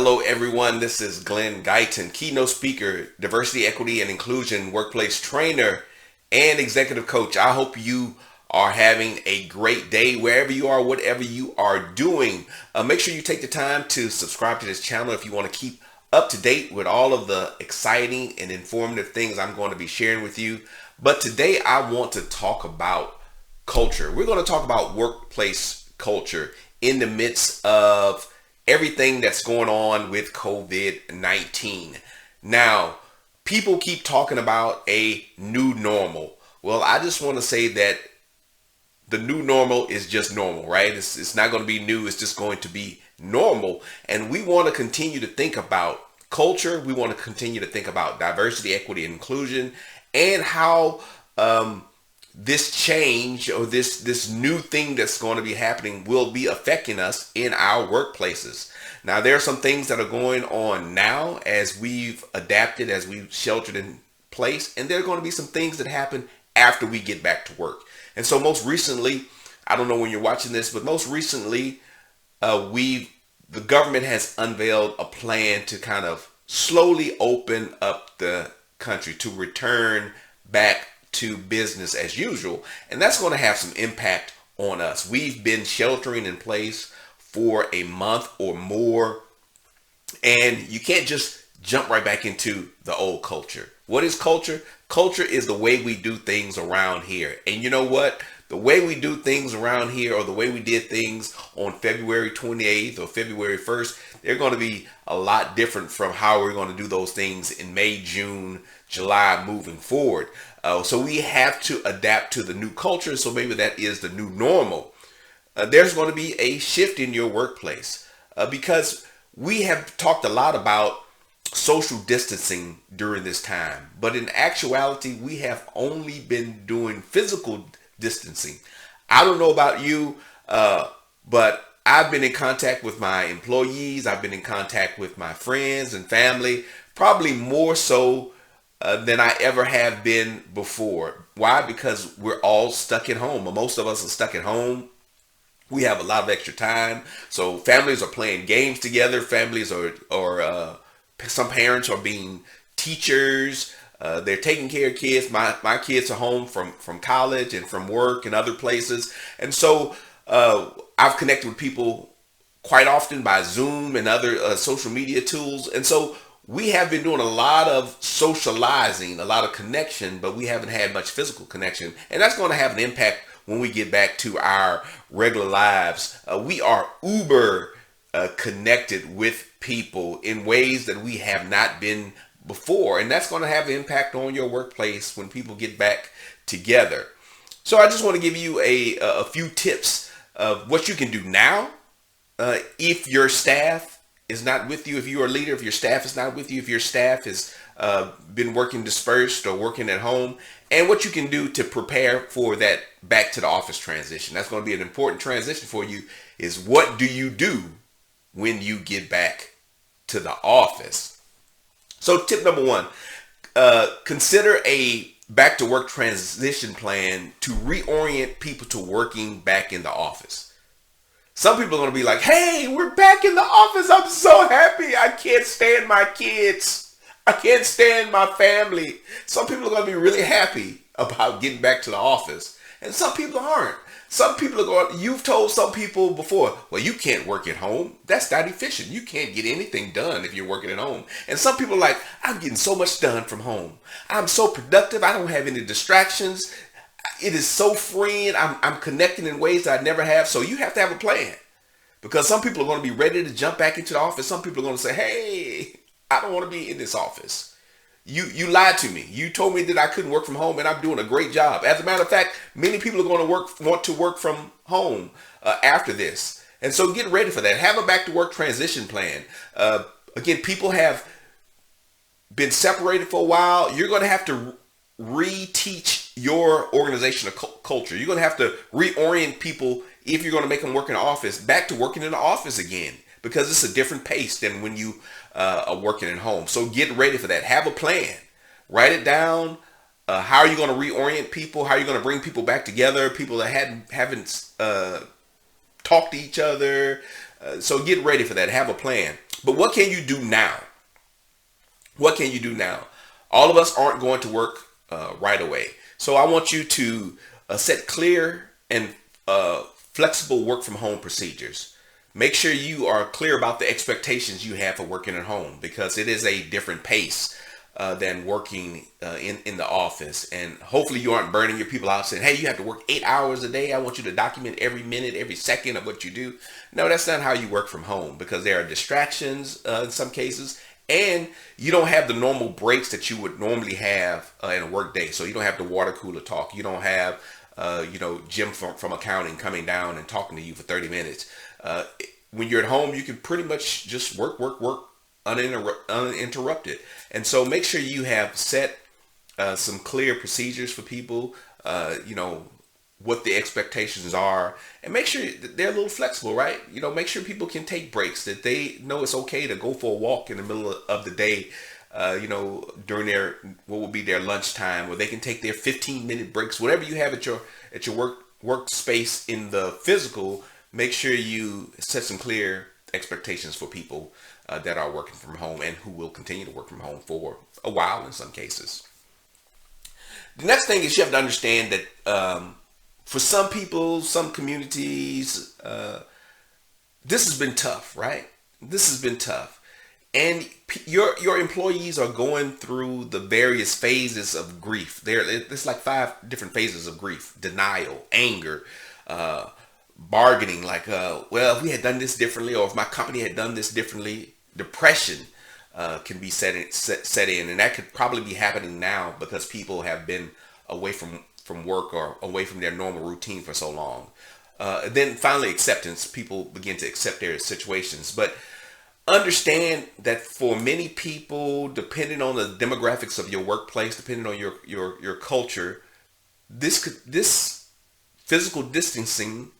Hello, everyone. This is Glen, Guyton, keynote speaker, diversity, equity, and inclusion workplace trainer, and executive coach. I hope you are having a great day wherever you are, whatever you are doing. Make sure you take the time to subscribe to this channel if you want to keep up to date with all of the exciting and informative things I'm going to be sharing with you. But today I want to talk about culture. We're going to talk about workplace culture in the midst of everything that's going on with COVID-19. Now, people keep talking about a new normal. Well, I just want to say that the new normal is just normal, right? It's not going to be new. It's just going to be normal. And we want to continue to think about culture. We want to continue to think about diversity, equity, and inclusion, and how this change or this new thing that's going to be happening will be affecting us in our workplaces. Now, there are some things that are going on now as we've adapted, as we've sheltered in place, and there are going to be some things that happen after we get back to work. And so most recently, I don't know when you're watching this, but most recently, the government has unveiled a plan to kind of slowly open up the country to return back to business as usual. And that's going to have some impact on us. We've been sheltering in place for a month or more, and you can't just jump right back into the old culture. What is culture? Culture is the way we do things around here. And you know what? The way we do things around here, or the way we did things on February 28th or February 1st, they're going to be a lot different from how we're going to do those things in May, June, July moving forward. So we have to adapt to the new culture. So maybe that is the new normal. There's going to be a shift in your workplace because we have talked a lot about social distancing during this time. But in actuality, we have only been doing physical distancing. I don't know about you, but I've been in contact with my employees. I've been in contact with my friends and family, probably more so than I ever have been before. Why? Because we're all stuck at home. Most of us are stuck at home. We have a lot of extra time. So families are playing games together. Families are some parents are being teachers. They're taking care of kids. My kids are home from college and from work and other places. And so I've connected with people quite often by Zoom and other social media tools. And so we have been doing a lot of socializing, a lot of connection, but we haven't had much physical connection. And that's going to have an impact when we get back to our regular lives. We are uber connected with people in ways that we have not been before. And that's going to have an impact on your workplace when people get back together. So I just want to give you a few tips of what you can do now if your staff is not with you, if you're a leader, if your staff is not with you, if your staff has been working dispersed or working at home, and what you can do to prepare for that back to the office transition. That's going to be an important transition for you, is what do you do when you get back to the office? So tip number one, consider a back to work transition plan to reorient people to working back in the office. Some people are going to be like, hey, we're back in the office. I'm so happy. I can't stand my kids. I can't stand my family. Some people are going to be really happy about getting back to the office. And some people aren't. Some people are going, you've told some people before, well, you can't work at home. That's not efficient. You can't get anything done if you're working at home. And some people are like, I'm getting so much done from home. I'm so productive. I don't have any distractions. It is so freeing. I'm connecting in ways that I never have. So you have to have a plan, because some people are going to be ready to jump back into the office. Some people are going to say, hey, I don't want to be in this office. You lied to me. You told me that I couldn't work from home, and I'm doing a great job. As a matter of fact, many people are going to want to work from home after this. And so get ready for that. Have a back to work transition plan. Again, people have been separated for a while. You're going to have to reteach your organizational culture. You're going to have to reorient people, if you're going to make them work in the office, back to working in the office again, because it's a different pace than when you are working at home. So get ready for that. Have a plan. Write it down. How are you going to reorient people? How are you going to bring people back together? People that haven't talked to each other. So get ready for that. Have a plan. But what can you do now? What can you do now? All of us aren't going to work right away. So I want you to set clear and flexible work from home procedures. Make sure you are clear about the expectations you have for working at home, because it is a different pace than working in the office. And hopefully you aren't burning your people out saying, hey, you have to work 8 hours a day. I want you to document every minute, every second of what you do. No, that's not how you work from home, because there are distractions in some cases. And you don't have the normal breaks that you would normally have in a work day. So you don't have the water cooler talk. You don't have, Jim from accounting coming down and talking to you for 30 minutes. When you're at home, you can pretty much just work uninterrupted. And so make sure you have set some clear procedures for people, what the expectations are, and make sure that they're a little flexible, right? Make sure people can take breaks, that they know it's okay to go for a walk in the middle of the day, during their, what would be their lunchtime, or they can take their 15-minute breaks, whatever you have at your workspace in the physical. Make sure you set some clear expectations for people that are working from home and who will continue to work from home for a while in some cases. The next thing is you have to understand that for some people, some communities, this has been tough, right? This has been tough. And your employees are going through the various phases of grief. There's like 5 different phases of grief: denial, anger, bargaining, like, well, if we had done this differently, or if my company had done this differently. Depression can be set in, and that could probably be happening now because people have been away from work or away from their normal routine for so long. Then finally, acceptance. People begin to accept their situations, but understand that for many people, depending on the demographics of your workplace, depending on your culture, this physical distancing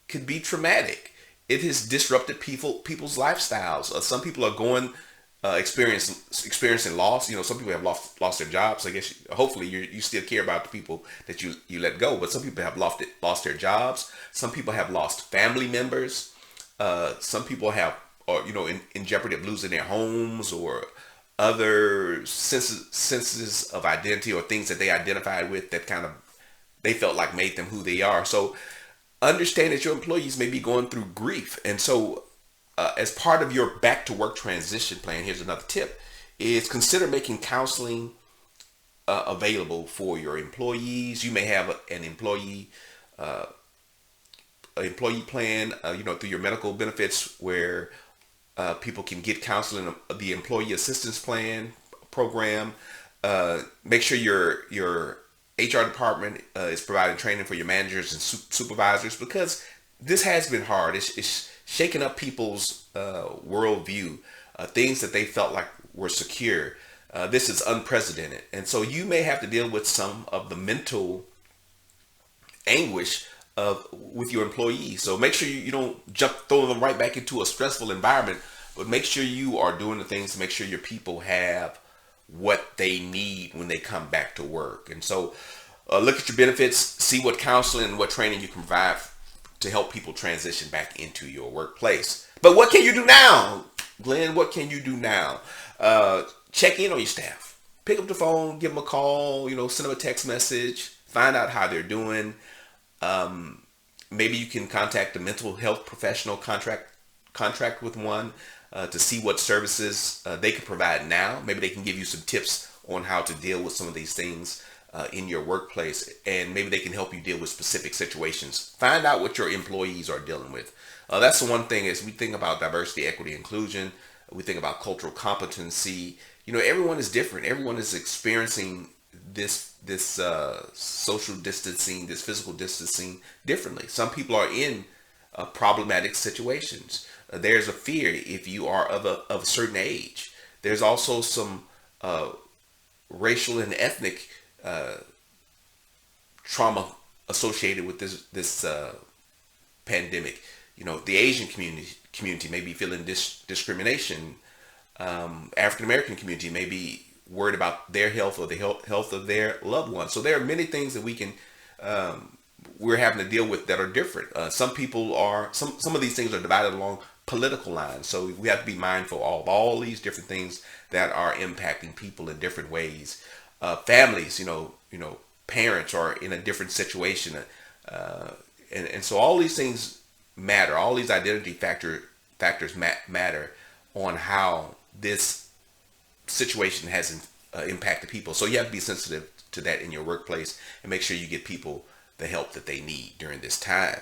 could be traumatic. It has disrupted people's lifestyles. Some people are experiencing loss. Some people have lost their jobs. I guess hopefully you still care about the people that you let go, but some people have lost their jobs. Some people have lost family members. Some people are in jeopardy of losing their homes or other senses of identity, or things that they identified with that kind of they felt like made them who they are. So understand that your employees may be going through grief. And so as part of your back to work transition plan, here's another tip, is consider making counseling available for your employees. You may have an employee plan, through your medical benefits, where people can get counseling, the employee assistance plan program. Make sure your HR department is providing training for your managers and supervisors, because this has been hard. It's shaking up people's worldview, things that they felt like were secure. This is unprecedented. And so you may have to deal with some of the mental anguish with your employees. So make sure you don't throw them right back into a stressful environment, but make sure you are doing the things to make sure your people have what they need when they come back to work. And so look at your benefits, see what counseling and what training you can provide to help people transition back into your workplace. But what can you do now, Glenn? What can you do now? Check in on your staff. Pick up the phone, give them a call, send them a text message, find out how they're doing. Maybe you can contact a mental health professional, contract with one, to see what services they can provide now. Maybe they can give you some tips on how to deal with some of these things in your workplace, and maybe they can help you deal with specific situations. Find out what your employees are dealing with. That's the one thing, is we think about diversity, equity, inclusion. We think about cultural competency. Everyone is different. Everyone is experiencing this social distancing, this physical distancing differently. Some people are in problematic situations. There's a fear if you are of a certain age. There's also some racial and ethnic trauma associated with this pandemic. The Asian community may be feeling discrimination. African American community may be worried about their health or the health of their loved ones. So there are many things that we're having to deal with that are different. Some people some of these things are divided along political lines. So we have to be mindful of all these different things that are impacting people in different ways. Families, parents are in a different situation, and so all these things matter. All these identity factors matter on how this situation has impacted people. So you have to be sensitive to that in your workplace and make sure you get people the help that they need during this time.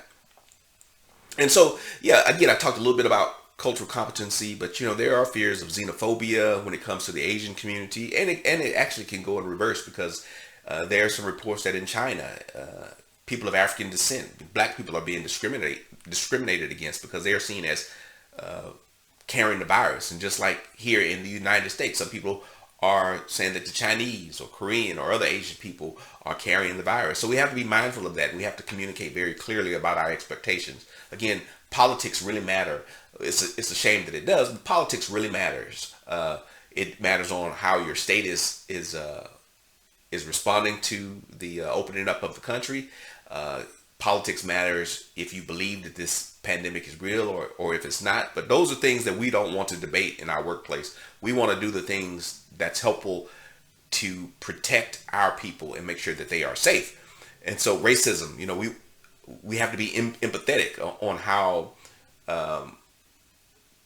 And so, yeah, again, I talked a little bit about cultural competency, but there are fears of xenophobia when it comes to the Asian community, and it actually can go in reverse because there are some reports that in China, people of African descent, black people, are being discriminated against because they are seen as carrying the virus. And just like here in the United States, some people are saying that the Chinese or Korean or other Asian people are carrying the virus. So we have to be mindful of that. We have to communicate very clearly about our expectations. Again, politics really matter. It's a shame that it does, but politics really matters. It matters on how your state is responding to the opening up of the country. Politics matters if you believe that this pandemic is real or if it's not. But those are things that we don't want to debate in our workplace. We want to do the things that's helpful to protect our people and make sure that they are safe. And so racism, we have to be empathetic on how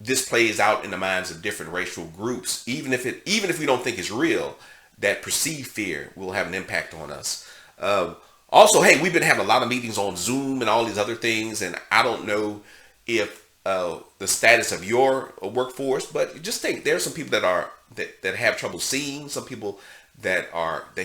this plays out in the minds of different racial groups. Even if we don't think it's real, that perceived fear will have an impact on us. Also, hey, we've been having a lot of meetings on Zoom and all these other things, and I don't know if the status of your workforce, but just think there are some people that have trouble seeing, some people that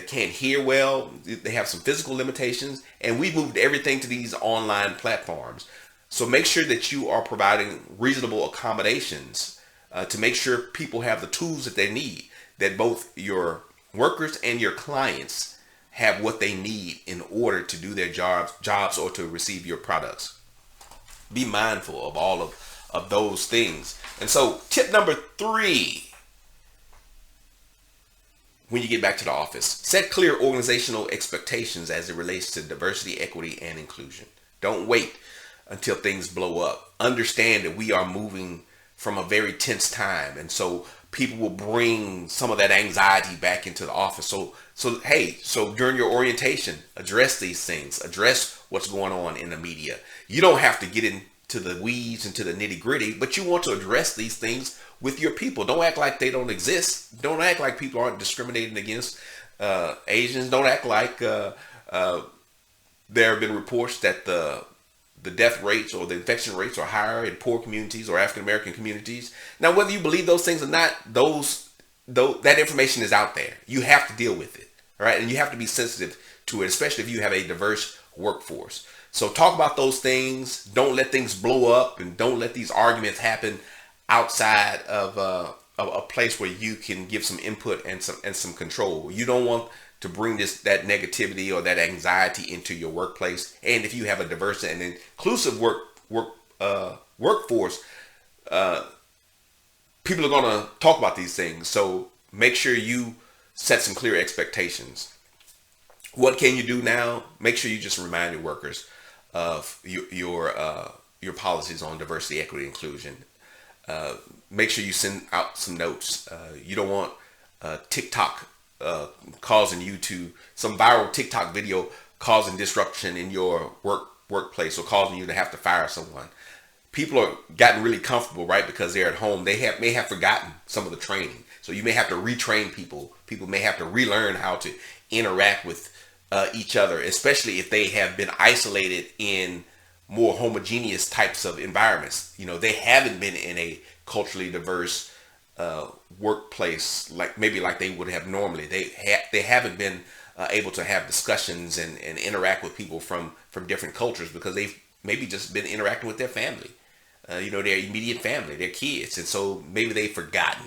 can't hear well, they have some physical limitations, and we've moved everything to these online platforms. So make sure that you are providing reasonable accommodations to make sure people have the tools that they need, that both your workers and your clients have what they need in order to do their jobs or to receive your products. Be mindful of all of those things. And so tip number 3, when you get back to the office, set clear organizational expectations as it relates to diversity, equity, and inclusion. Don't wait until things blow up. Understand that we are moving from a very tense time, and so people will bring some of that anxiety back into the office. So during your orientation, address these things. Address what's going on in the media. You don't have to get into the weeds, into the nitty gritty, but you want to address these things with your people. Don't act like they don't exist. Don't act like people aren't discriminating against Asians. Don't act like there have been reports that the death rates or the infection rates are higher in poor communities or African American communities. Now, whether you believe those things or not, that information is out there. You have to deal with it, right? And you have to be sensitive to it, especially if you have a diverse workforce. So talk about those things. Don't let things blow up, and don't let these arguments happen outside of a place where you can give some input and some control. You don't want to bring that negativity or that anxiety into your workplace. And if you have a diverse and inclusive workforce, people are going to talk about these things. So make sure you set some clear expectations. What can you do now? Make sure you just remind your workers of your policies on diversity, equity, inclusion. Make sure you send out some notes. You don't want TikTok causing you to, some viral TikTok video causing disruption in your workplace or causing you to have to fire someone. People are gotten really comfortable, right? Because they're at home. They may have forgotten some of the training. So you may have to retrain people. People may have to relearn how to interact with each other, especially if they have been isolated in more homogeneous types of environments. They haven't been in a culturally diverse workplace like they would have normally. They haven't been able to have discussions and interact with people from different cultures because they've maybe just been interacting with their family, their immediate family, their kids, and so maybe they've forgotten.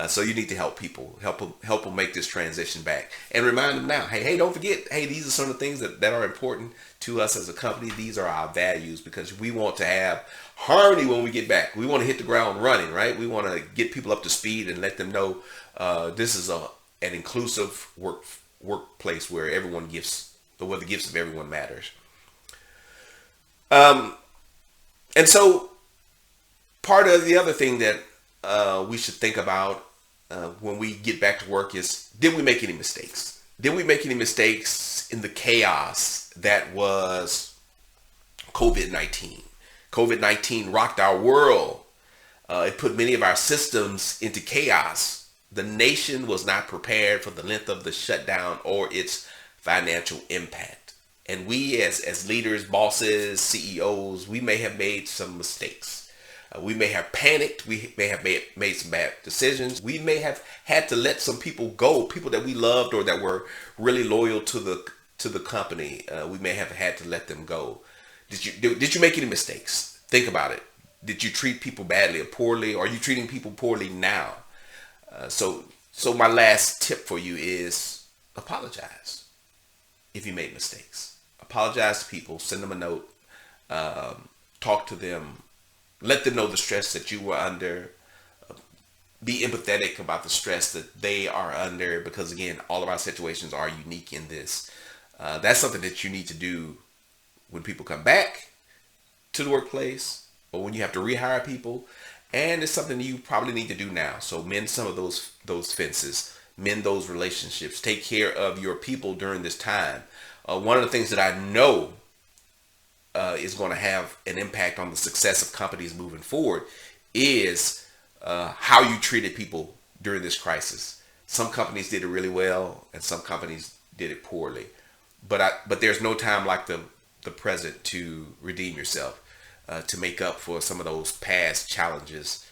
So you need to help them make this transition back, and remind them now. Hey, don't forget. Hey, these are some of the things that are important to us as a company. These are our values because we want to have harmony when we get back. We want to hit the ground running, right? We want to get people up to speed and let them know this is an inclusive workplace where the gifts of everyone matters. And so part of the other thing that we should think about when we get back to work is, did we make any mistakes? Did we make any mistakes in the chaos that was COVID-19? COVID-19 rocked our world. It put many of our systems into chaos. The nation was not prepared for the length of the shutdown or its financial impact. And we as leaders, bosses, CEOs, we may have made some mistakes. We may have panicked. We may have made some bad decisions. We may have had to let some people go, people that we loved or that were really loyal to the company. We may have had to let them go. Did you make any mistakes? Think about it. Did you treat people badly or poorly? Or are you treating people poorly now? So my last tip for you is apologize if you made mistakes. Apologize to people. Send them a note. Talk to them. Let them know the stress that you were under. Be empathetic about the stress that they are under, because again, all of our situations are unique in this. That's something that you need to do when people come back to the workplace or when you have to rehire people. And it's something you probably need to do now. So mend some of those fences, mend those relationships, take care of your people during this time. One of the things that I know is going to have an impact on the success of companies moving forward is how you treated people during this crisis. Some companies did it really well, and some companies did it poorly. But there's no time like the present to redeem yourself, to make up for some of those past challenges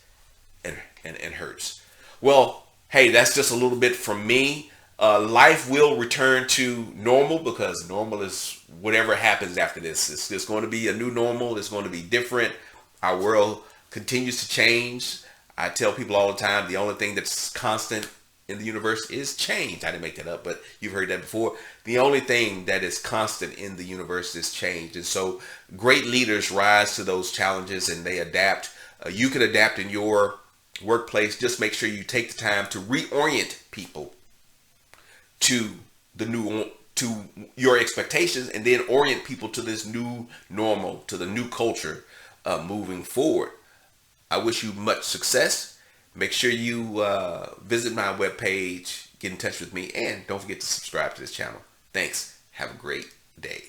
and hurts. Well, hey, that's just a little bit from me. Life will return to normal, because normal is whatever happens after this. It's going to be a new normal. It's going to be different. Our world continues to change. I tell people all the time, the only thing that's constant in the universe is change. I didn't make that up, but you've heard that before. The only thing that is constant in the universe is change. And so great leaders rise to those challenges and they adapt. You can adapt in your workplace. Just make sure you take the time to reorient people to your expectations, and then orient people to this new normal, to the new culture moving forward. I wish you much success. Make sure you visit my webpage, get in touch with me, and don't forget to subscribe to this channel. Thanks. Have a great day.